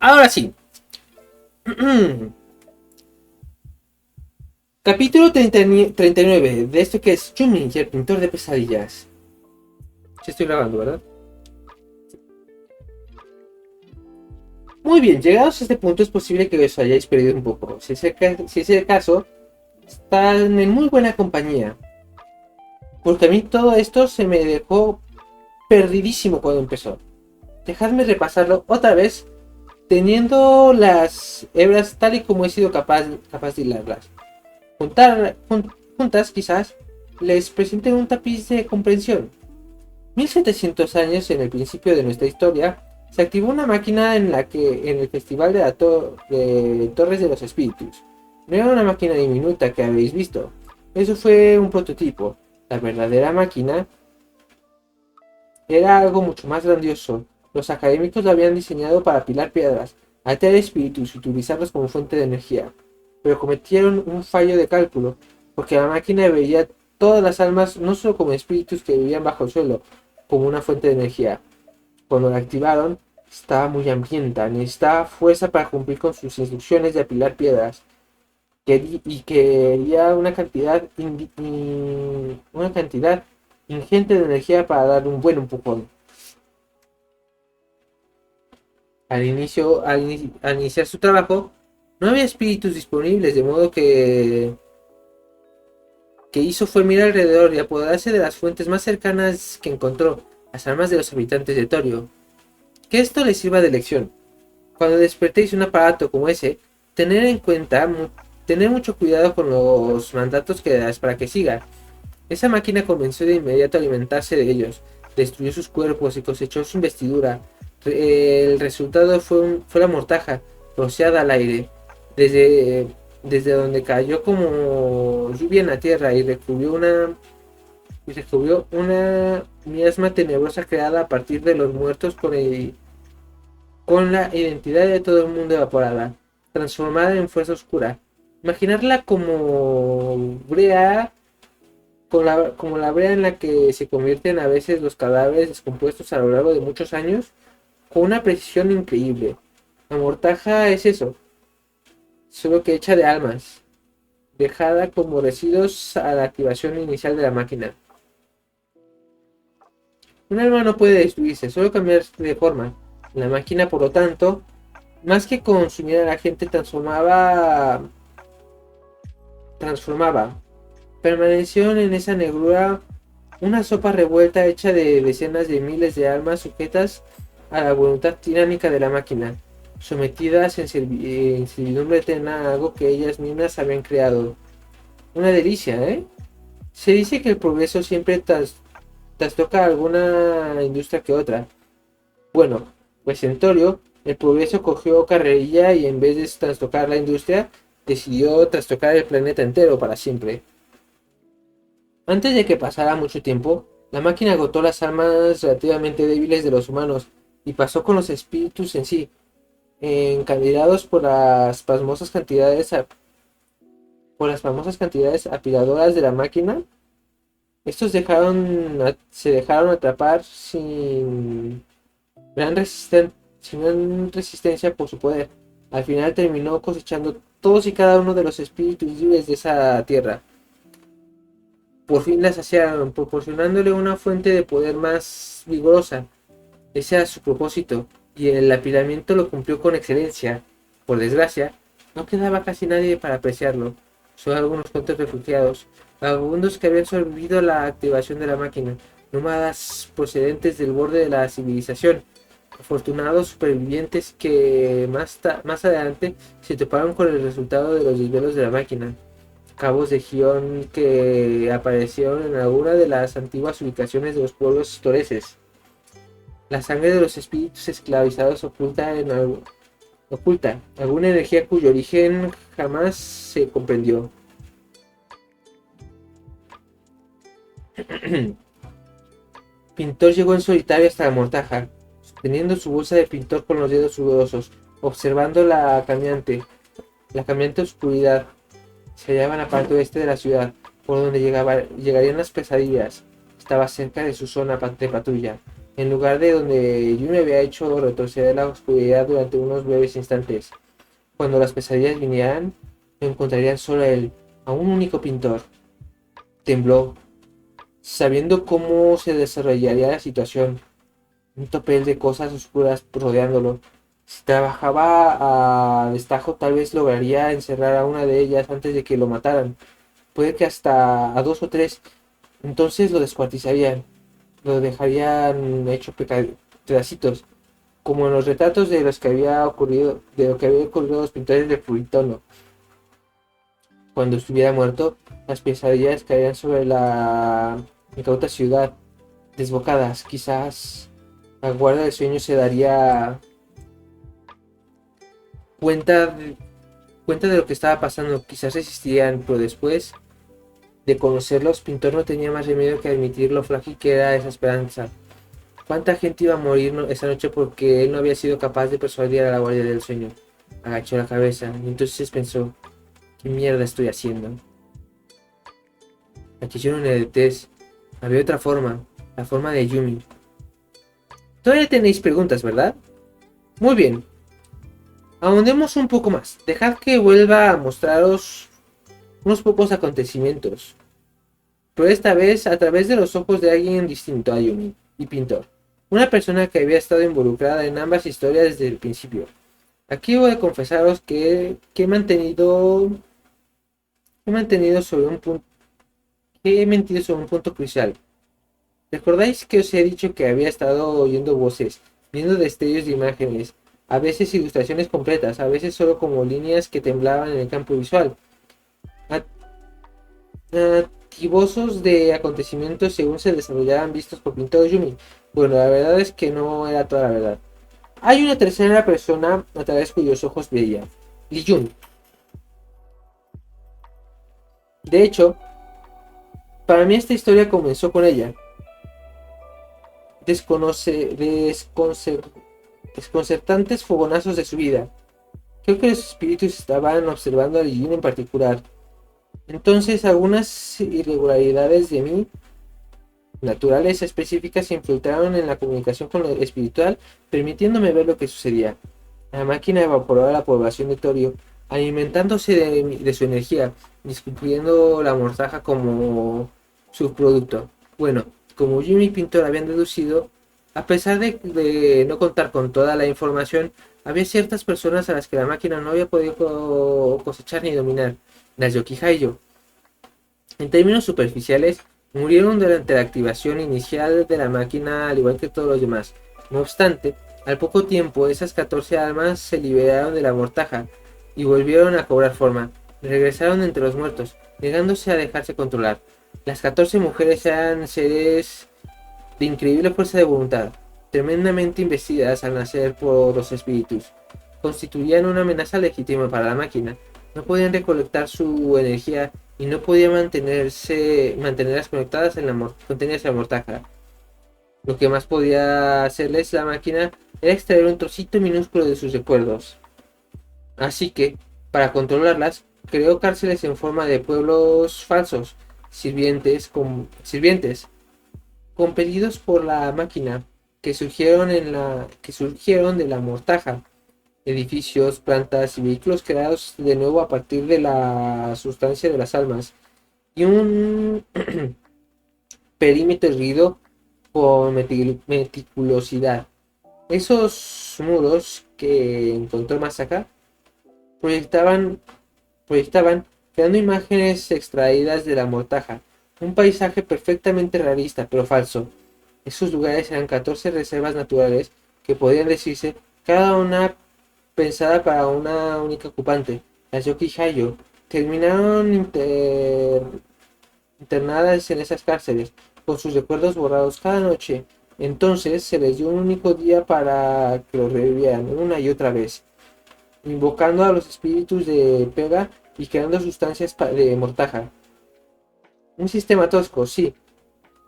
ahora sí. Capítulo 39 de esto que es Yumi y el pintor de pesadillas. Sí estoy grabando, ¿verdad? Muy bien, llegados a este punto es posible que os hayáis perdido un poco. Si es el caso, están en muy buena compañía. Porque a mí todo esto se me dejó perdidísimo cuando empezó. Dejadme repasarlo otra vez, teniendo las hebras tal y como he sido capaz de hilarlas. Juntas quizás les presenten un tapiz de comprensión. 1700 años en el principio de nuestra historia, se activó una máquina en la que en el Festival de Torres de los Espíritus. No era una máquina diminuta que habéis visto. Eso fue un prototipo. La verdadera máquina era algo mucho más grandioso. Los académicos lo habían diseñado para apilar piedras, atraer espíritus y utilizarlos como fuente de energía. Pero cometieron un fallo de cálculo, porque la máquina veía todas las almas no solo como espíritus que vivían bajo el suelo, como una fuente de energía. Cuando la activaron, estaba muy hambrienta, necesitaba fuerza para cumplir con sus instrucciones de apilar piedras, y quería una cantidad ingente de energía para dar un buen empujón. Al iniciar su trabajo, no había espíritus disponibles, de modo que hizo fue mirar alrededor y apoderarse de las fuentes más cercanas que encontró, las almas de los habitantes de Torio. Que esto les sirva de lección. Cuando despertéis un aparato como ese, tener mucho cuidado con los mandatos que das para que siga. Esa máquina comenzó de inmediato a alimentarse de ellos, destruyó sus cuerpos y cosechó su investidura. El resultado fue la mortaja, rociada al aire, desde donde cayó como lluvia en la tierra y recubrió una miasma tenebrosa creada a partir de los muertos con la identidad de todo el mundo evaporada, transformada en fuerza oscura. Imaginarla como como la brea en la que se convierten a veces los cadáveres descompuestos a lo largo de muchos años, con una precisión increíble. La mortaja es eso, solo que hecha de almas, dejada como residuos a la activación inicial de la máquina. Un alma no puede destruirse, solo cambiar de forma. La máquina, por lo tanto, más que consumir a la gente, transformaba. Permaneció en esa negrura una sopa revuelta hecha de decenas de miles de almas sujetas a la voluntad tiránica de la máquina, sometidas en servidumbre eterna a algo que ellas mismas habían creado. Una delicia, ¿eh? Se dice que el progreso siempre trastoca alguna industria que otra. Bueno, pues en Torio, el progreso cogió carrerilla y en vez de trastocar la industria, decidió trastocar el planeta entero para siempre. Antes de que pasara mucho tiempo, la máquina agotó las almas relativamente débiles de los humanos y pasó con los espíritus en sí, encandilados por las famosas cantidades apiladoras de la máquina. Estos se dejaron atrapar sin gran resistencia por su poder. Al final terminó cosechando todos y cada uno de los espíritus libres de esa tierra. Por fin la saciaron, proporcionándole una fuente de poder más vigorosa. Ese era su propósito, y el apilamiento lo cumplió con excelencia. Por desgracia, no quedaba casi nadie para apreciarlo, solo algunos cuantos refugiados, vagabundos que habían sobrevivido a la activación de la máquina, nómadas procedentes del borde de la civilización, afortunados supervivientes que más adelante se toparon con el resultado de los desvelos de la máquina. Cabos de Gion que aparecieron en alguna de las antiguas ubicaciones de los pueblos toreses. La sangre de los espíritus esclavizados oculta alguna energía cuyo origen jamás se comprendió. Pintor llegó en solitario hasta la mortaja, sosteniendo su bolsa de pintor con los dedos sudorosos, observando la cambiante oscuridad. Se hallaba en la parte oeste de la ciudad, por donde llegarían las pesadillas. Estaba cerca de su zona de patrulla. en lugar de donde yo me había hecho retroceder la oscuridad durante unos breves instantes. Cuando las pesadillas vinieran, me encontrarían solo a él, a un único pintor. Tembló, sabiendo cómo se desarrollaría la situación. Un tropel de cosas oscuras rodeándolo. Si trabajaba a destajo, tal vez lograría encerrar a una de ellas antes de que lo mataran. Puede que hasta a dos o tres. Entonces lo descuartizarían. Lo dejarían hecho pedacitos. Como en los retratos de los que había ocurrido, de lo que había ocurrido a los pintores de Puritono. Cuando estuviera muerto, las pesadillas caerían sobre la incauta ciudad, desbocadas. Quizás la guardia del sueño se daría cuenta de lo que estaba pasando. Quizás resistirían, pero después de conocerlos, Pintor no tenía más remedio que admitir lo frágil que era esa esperanza. ¿Cuánta gente iba a morir esa noche porque él no había sido capaz de persuadir a la guardia del sueño? Agachó la cabeza y entonces pensó, ¿qué mierda estoy haciendo? Aquello no era de Tess. Había otra forma, la forma de Yumi. Todavía tenéis preguntas, ¿verdad? Muy bien. Ahondemos un poco más. Dejad que vuelva a mostraros unos pocos acontecimientos. Pero esta vez a través de los ojos de alguien distinto a Yumi y Pintor. Una persona que había estado involucrada en ambas historias desde el principio. Aquí voy a confesaros que he mantenido sobre un punto. Que he mentido sobre un punto crucial. ¿Recordáis que os he dicho que había estado oyendo voces, viendo destellos de imágenes, a veces ilustraciones completas, a veces solo como líneas que temblaban en el campo visual? Atibosos de acontecimientos según se desarrollaban vistos por Pintor Yumi. Bueno, la verdad es que no era toda la verdad. Hay una tercera persona a través cuyos ojos veía. Li-jun. De hecho, para mí esta historia comenzó con ella. Desconcertantes fogonazos de su vida. Creo que los espíritus estaban observando a Li-jun en particular. Entonces algunas irregularidades de mí, naturales específicas, se infiltraron en la comunicación con lo espiritual, permitiéndome ver lo que sucedía. La máquina evaporó a la población de Torio, alimentándose de su energía, descubriendo la mortaja como subproducto. Bueno, como Jimmy y Pintor habían deducido, a pesar de no contar con toda la información, había ciertas personas a las que la máquina no había podido cosechar ni dominar, las Yokihaiyo. En términos superficiales, murieron durante la activación inicial de la máquina al igual que todos los demás. No obstante, al poco tiempo esas 14 almas se liberaron de la mortaja y volvieron a cobrar forma. Regresaron entre los muertos, negándose a dejarse controlar. Las 14 mujeres eran seres de increíble fuerza de voluntad, tremendamente investidas al nacer por los espíritus. Constituían una amenaza legítima para la máquina. No podían recolectar su energía y no podían mantenerlas conectadas contenidas en la mortaja. Lo que más podía hacerles la máquina era extraer un trocito minúsculo de sus recuerdos. Así que, para controlarlas, creó cárceles en forma de pueblos falsos, sirvientes compelidos por la máquina, que surgieron de la mortaja, edificios, plantas y vehículos creados de nuevo a partir de la sustancia de las almas, y un perímetro erguido con meticulosidad. Esos muros que encontró Masaka proyectaban, proyectaban creando imágenes extraídas de la mortaja, un paisaje perfectamente realista pero falso. Esos lugares eran 14 reservas naturales que podían decirse cada una pensada para una única ocupante. Las Yoki-Hayo terminaron internadas en esas cárceles, con sus recuerdos borrados cada noche. Entonces se les dio un único día para que los revivieran una y otra vez, invocando a los espíritus de Pega y creando sustancias de mortaja. Un sistema tosco, sí,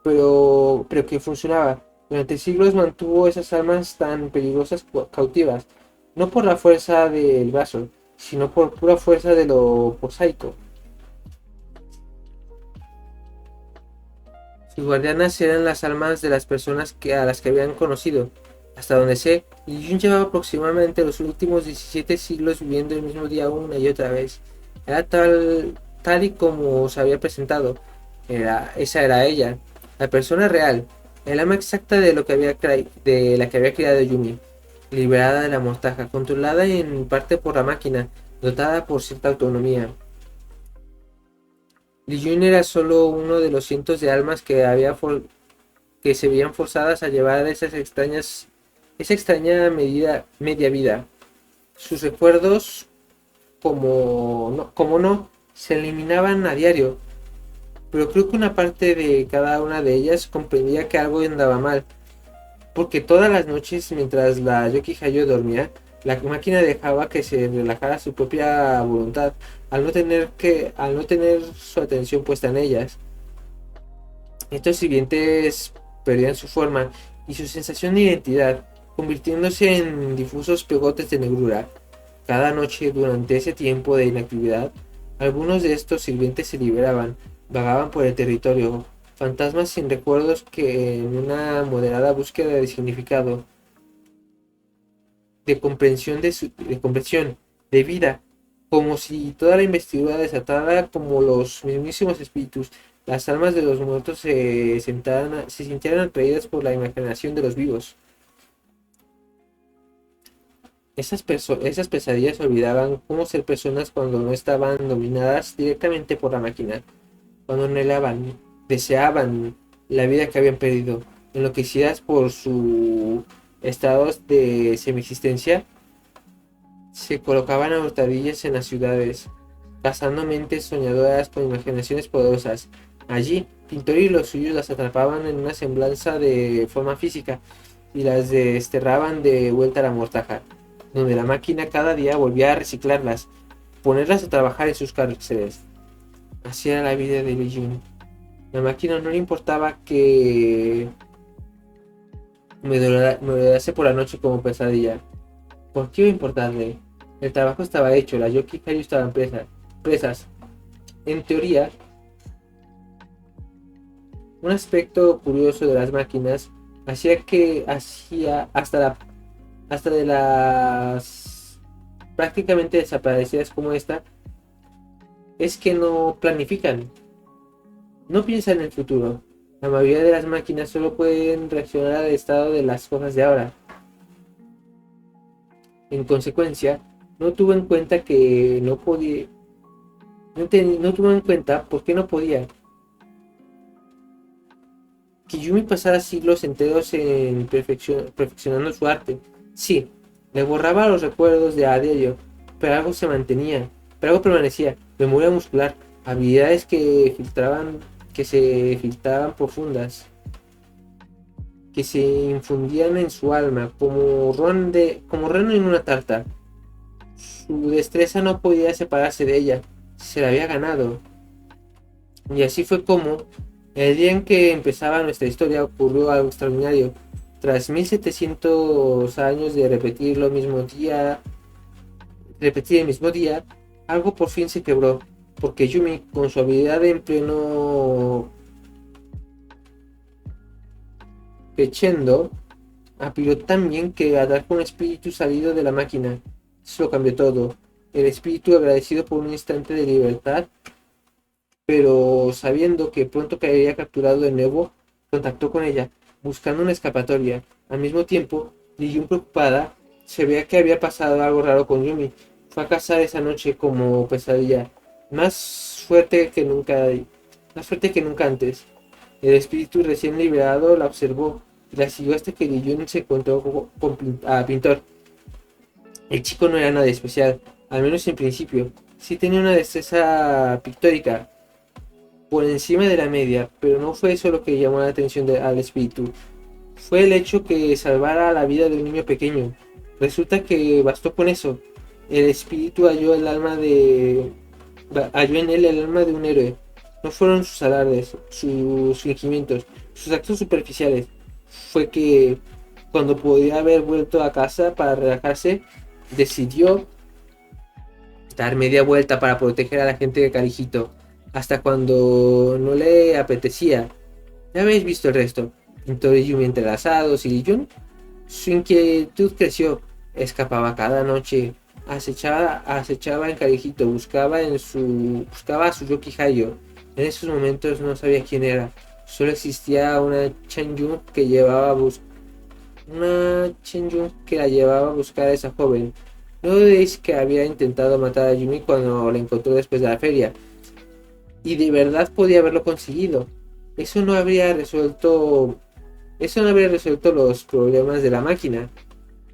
pero que funcionaba. Durante siglos mantuvo esas almas tan peligrosas cautivas, no por la fuerza del brazo, sino por pura fuerza de lo prosaico. Sus guardianas eran las almas de las personas a las que habían conocido. Hasta donde sé, Li Yun llevaba aproximadamente los últimos 17 siglos viviendo el mismo día una y otra vez. Era tal y como se había presentado. Esa era ella, la persona real, el alma exacta de de la que había criado Yumi, liberada de la mortaja, controlada en parte por la máquina, dotada por cierta autonomía. Li Yun era solo uno de los cientos de almas que se veían forzadas a llevar esa extraña media vida. Sus recuerdos, como no, se eliminaban a diario, pero creo que una parte de cada una de ellas comprendía que algo andaba mal, porque todas las noches mientras la Yoki Hayo dormía, la máquina dejaba que se relajara su propia voluntad, al no tener su atención puesta en ellas. Estos sirvientes perdían su forma y su sensación de identidad, convirtiéndose en difusos pegotes de negrura. Cada noche, durante ese tiempo de inactividad, algunos de estos sirvientes se liberaban, vagaban por el territorio, fantasmas sin recuerdos que en una moderada búsqueda de significado, de comprensión, de vida, como si toda la investidura desatada como los mismísimos espíritus, las almas de los muertos se sintieran atraídas por la imaginación de los vivos. Esas pesadillas olvidaban cómo ser personas cuando no estaban dominadas directamente por la máquina, cuando anhelaban, deseaban la vida que habían perdido, enloquecidas por su estados de semi-existencia, se colocaban a hurtadillas en las ciudades, cazando mentes soñadoras con imaginaciones poderosas. Allí, Pintor y los suyos las atrapaban en una semblanza de forma física y las desterraban de vuelta a la mortaja, donde la máquina cada día volvía a reciclarlas, ponerlas a trabajar en sus cárceles. Así era la vida de Li Yun. La máquina no le importaba que me durase por la noche como pesadilla. ¿Por qué iba a importarle? El trabajo estaba hecho, las Yoki Hayu estaban presas. En teoría, un aspecto curioso de las máquinas hacía hasta de las prácticamente desaparecidas como esta, es que no planifican, no piensan en el futuro. La mayoría de las máquinas solo pueden reaccionar al estado de las cosas de ahora. En consecuencia, no tuvo en cuenta que no podía, no tuvo en cuenta por qué no podía. Que Yumi pasara siglos enteros en perfeccionando su arte. Sí, le borraba los recuerdos de a diario, pero pero algo permanecía, memoria muscular, habilidades que se filtraban profundas, que se infundían en su alma, como ron en una tarta. Su destreza no podía separarse de ella, se la había ganado. Y así fue como, el día en que empezaba nuestra historia, ocurrió algo extraordinario. Tras 1700 años de repetir el mismo día, algo por fin se quebró, porque Yumi, con su habilidad en pleno crescendo, apiló tan bien que a dar con un espíritu salido de la máquina. Eso lo cambió todo. El espíritu, agradecido por un instante de libertad, pero sabiendo que pronto caería capturado de nuevo, contactó con ella, buscando una escapatoria. Al mismo tiempo, Li Yun, preocupada, se veía que había pasado algo raro con Yumi. Fue a cazar esa noche como pesadilla, más fuerte que nunca antes. El espíritu recién liberado la observó y la siguió hasta que Li Yun se encontró con Pintor. El chico no era nada especial, al menos en principio. Sí tenía una destreza pictórica por encima de la media, pero no fue eso lo que llamó la atención al espíritu. Fue el hecho que salvara la vida de un niño pequeño. Resulta que bastó con eso. El espíritu halló en él el alma de un héroe. No fueron sus alardes, sus fingimientos, sus actos superficiales. Fue que cuando podía haber vuelto a casa para relajarse, decidió dar media vuelta para proteger a la gente de Carijito, hasta cuando no le apetecía. Ya habéis visto el resto. Pintor y Yumi entrelazados y Lee su inquietud creció. Escapaba cada noche. Acechaba en Carijito. Buscaba a su Yoki Hayo. En esos momentos no sabía quién era. Solo existía una Chen que la llevaba a buscar a esa joven. No dudéis que había intentado matar a Yumi cuando la encontró después de la feria. Y de verdad podía haberlo conseguido. Eso no habría resuelto. Eso no habría resuelto los problemas de la máquina.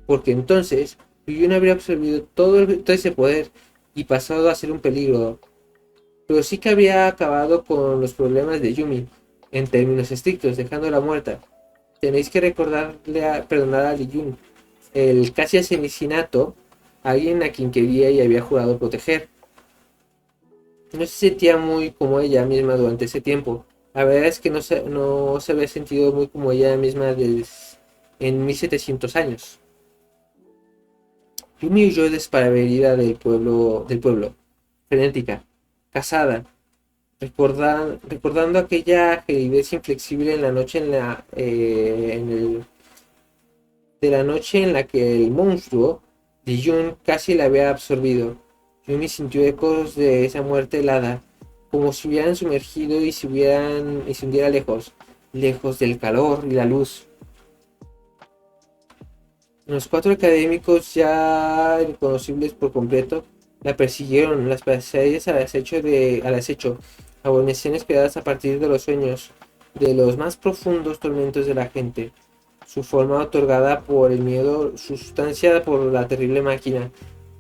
Porque entonces Yuyun habría absorbido todo ese poder y pasado a ser un peligro. Pero sí que había acabado con los problemas de Yumi, en términos estrictos, dejándola muerta. Tenéis que perdonar a Lee Jun, el casi asesinato, alguien a quien quería y había jurado proteger. No se sentía muy como ella misma durante ese tiempo. La verdad es que no se había sentido muy como ella misma en 1700 años. Yumi huyó despavorida del pueblo, frenética, casada, recordando aquella agilidad inflexible en la noche de la noche en la que el monstruo de Jun casi la había absorbido. Yumi sintió ecos de esa muerte helada, como si hubieran sumergido y se hundiera lejos, lejos del calor y la luz. Los cuatro académicos, ya reconocibles por completo, la persiguieron, las pesadillas al acecho, abominaciones creadas a partir de los sueños, de los más profundos tormentos de la gente. Su forma otorgada por el miedo, su sustancia por la terrible máquina.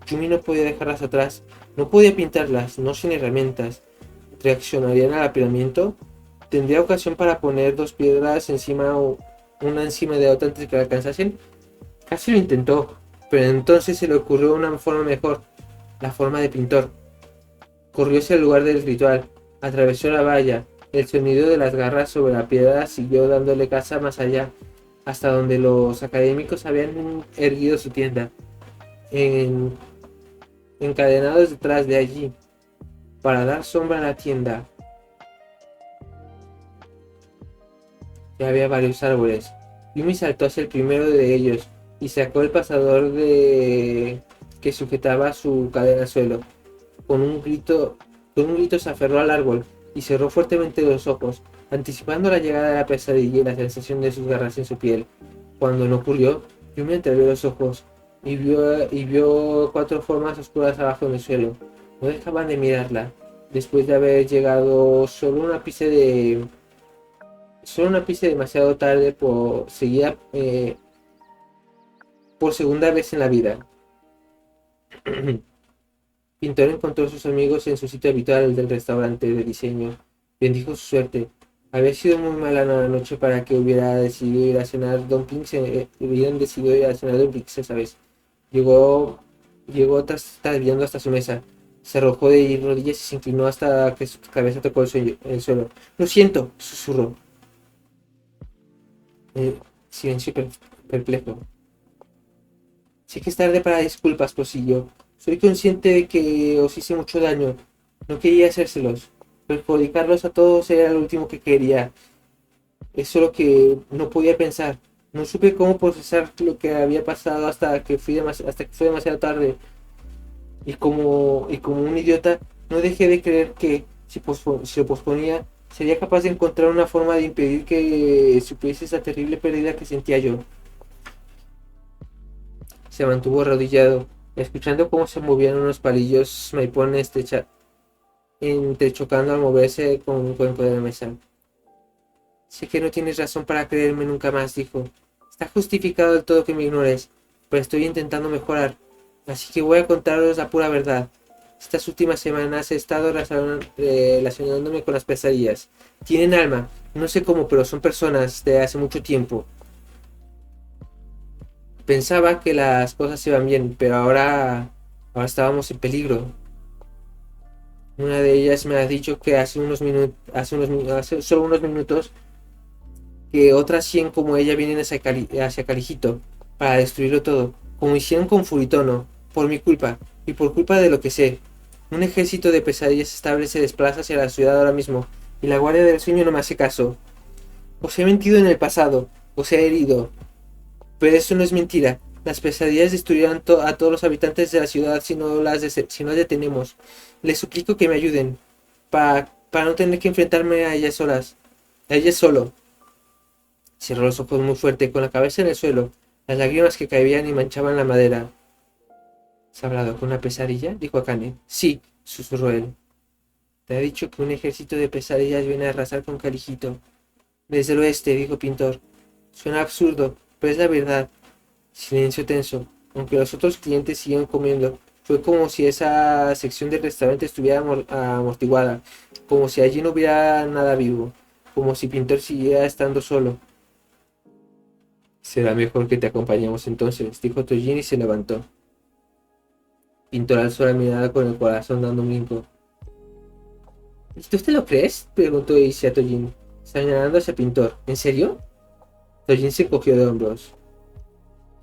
Yumi no podía dejarlas atrás, no podía pintarlas, no sin herramientas. ¿Reaccionarían al apilamiento? ¿Tendría ocasión para poner dos piedras una encima de otra antes de que la alcanzasen? Casi lo intentó, pero entonces se le ocurrió una forma mejor, la forma de pintor. Corrió hacia el lugar del ritual, atravesó la valla, el sonido de las garras sobre la piedra siguió dándole caza más allá, hasta donde los académicos habían erguido su tienda, en- encadenados detrás de allí, para dar sombra a la tienda. Ya había varios árboles. Yumi saltó hacia el primero de ellos y sacó el pasador que sujetaba su cadena al suelo. Con un grito se aferró al árbol y cerró fuertemente los ojos, anticipando la llegada de la pesadilla y la sensación de sus garras en su piel. Cuando no ocurrió, Yumi entreabrió los ojos y vio cuatro formas oscuras abajo en el suelo. No dejaban de mirarla. Después de haber llegado solo una pista demasiado tarde por segunda vez en la vida. Pintor encontró a sus amigos en su sitio habitual del restaurante de diseño. Bendijo su suerte. Había sido muy mala la noche para que hubieran decidido ir a cenar dumplings esa vez. Llegó, llegó trastabillando hasta su mesa. Se arrojó de rodillas y se inclinó hasta que su cabeza tocó el suelo. Lo siento, susurró. Eh, Silencio perplejo. Sé que es tarde para disculpas, prosiguió. Soy consciente de que os hice mucho daño. No quería hacérselos. Perjudicarlos a todos era lo último que quería. Es solo que no podía pensar. No supe cómo procesar lo que había pasado hasta que fue demasiado tarde. Y como un idiota, no dejé de creer que si lo posponía, sería capaz de encontrar una forma de impedir que supiese esa terrible pérdida que sentía yo. Se mantuvo arrodillado, escuchando cómo se movían unos palillos maipones entrechocando al moverse con un cuenco de la mesa. Sé que no tienes razón para creerme nunca más, dijo. Está justificado del todo que me ignores, pero estoy intentando mejorar, así que voy a contaros la pura verdad. Estas últimas semanas he estado relacionándome con las pesadillas. Tienen alma, no sé cómo, pero son personas de hace mucho tiempo. Pensaba que las cosas iban bien, pero ahora estábamos en peligro. Una de ellas me ha dicho que hace solo unos minutos que otras 100 como ella vienen hacia Calijito para destruirlo todo, como hicieron con Furitono, por mi culpa y por culpa de lo que sé. Un ejército de pesadillas estables se desplaza hacia la ciudad ahora mismo y la Guardia del Sueño no me hace caso. Os he mentido en el pasado, os he herido, pero eso no es mentira. Las pesadillas destruirán a todos los habitantes de la ciudad si no detenemos. Les suplico que me ayuden, para no tener que enfrentarme a ellas solas, a ellas solo. Cerró los ojos muy fuerte, con la cabeza en el suelo, las lágrimas que caían y manchaban la madera. ¿Has hablado con una pesadilla?, dijo Akane. Sí, susurró él. Te ha dicho que un ejército de pesadillas viene a arrasar con Calijito. Desde el oeste, dijo Pintor. Suena absurdo, pero es la verdad. Silencio tenso, aunque los otros clientes siguieron comiendo. Fue como si esa sección del restaurante estuviera amortiguada, como si allí no hubiera nada vivo, como si Pintor siguiera estando solo. Será mejor que te acompañemos entonces, dijo Tojin y se levantó. Pintor alzó la mirada con el corazón dando un brinco. ¿Y tú te lo crees?, preguntó Issei a Tojin, señalando hacia Pintor. ¿En serio? Tojin se encogió de hombros.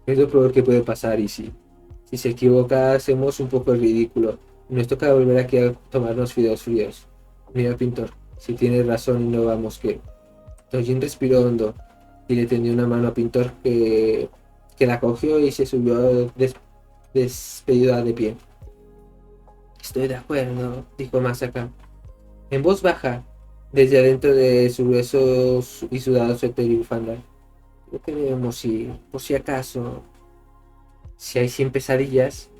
Es lo peor que puede pasar, Issei. Si se equivoca, hacemos un poco el ridículo. Y nos toca volver aquí a tomarnos fideos fríos. Mira, Pintor, si tienes razón y no vamos, ¿qué? Tojin respiró hondo y le tendió una mano a Pintor que la cogió y se subió despedida de pie. Estoy de acuerdo, dijo Masaka, en voz baja, desde adentro de su grueso y sudado suéter y bufanda. Creo que debemos ir, por si acaso. Si hay 100 pesadillas,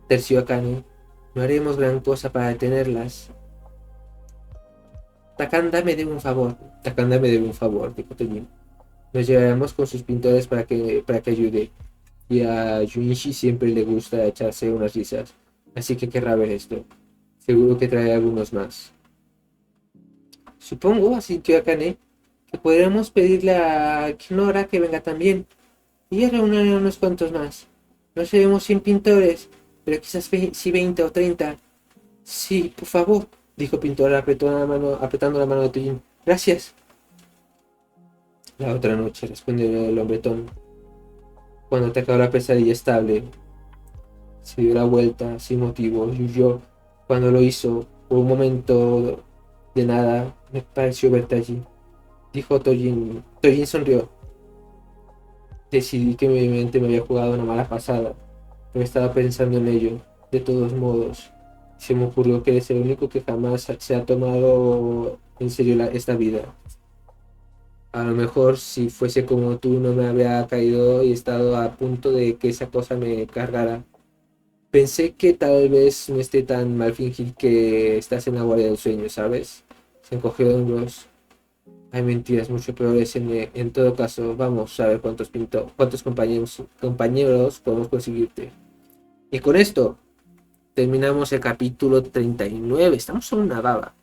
terció Akane, no haremos gran cosa para detenerlas. Takanda me debe un favor. Takanda me debe un favor, dijo Tojin. Nos llevaremos con sus pintores para que ayude. Y a Junichi siempre le gusta echarse unas risas, así que querrá ver esto. Seguro que trae algunos más. Supongo, asintió Akane, que podremos pedirle a Kinora que venga también. Y reunir a unos cuantos más. No seremos 100 pintores, pero quizás sí 20 o 30. Sí, por favor, dijo Pintor apretando la mano de Tojin. Gracias. La otra noche, respondió el hombretón. Cuando te acabó la pesadilla estable, se dio la vuelta sin motivo y huyó. Cuando lo hizo, por un momento de nada, me pareció verte allí, dijo Tojin. Tojin sonrió. Decidí que mi mente me había jugado una mala pasada, pero estaba pensando en ello. De todos modos, se me ocurrió que eres el único que jamás se ha tomado en serio esta vida. A lo mejor si fuese como tú no me habría caído y estado a punto de que esa cosa me cargara. Pensé que tal vez no esté tan mal fingir que estás en la guardia del sueño, ¿sabes? Se encogió de hombros. Hay mentiras mucho peores en todo caso. Vamos a ver cuántos compañeros podemos conseguirte. Y con esto terminamos el capítulo 39. Estamos en una baba.